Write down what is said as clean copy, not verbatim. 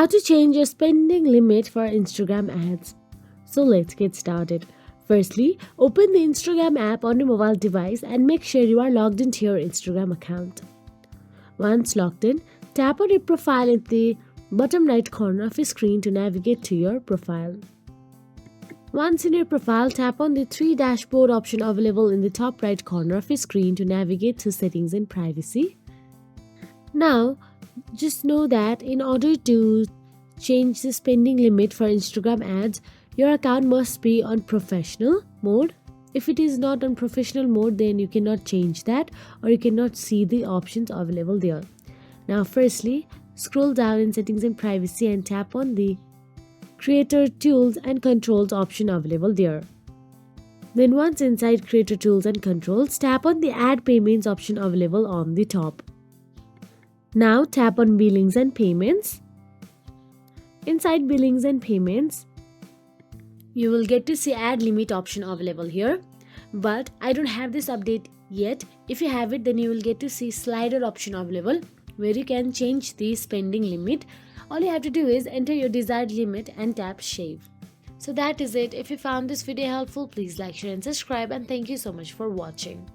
How to change your spending limit for Instagram ads. So let's get started. Firstly, open the Instagram app on your mobile device and make sure you are logged into your Instagram account. Once logged in, tap on your profile in the bottom right corner of your screen to navigate to your profile. Once in your profile, tap on the 3 dashboard option available in the top right corner of your screen to navigate to settings and privacy. Now, just know that in order to change the spending limit for Instagram ads, your account must be on professional mode. If it is not on professional mode, then you cannot change that or you cannot see the options available there. Now, firstly, scroll down in settings and privacy and tap on the creator tools and controls option available there. Then once inside creator tools and controls, tap on the add payments option available on the top. Now tap on billings and payments. Inside billings and payments, you will get to see add limit option available here, but I don't have this update yet. If you have it, then you will get to see slider option available where you can change the spending limit. All you have to do is enter your desired limit and tap shave. So that is it. If you found this video helpful, please like, share and subscribe, and thank you so much for watching.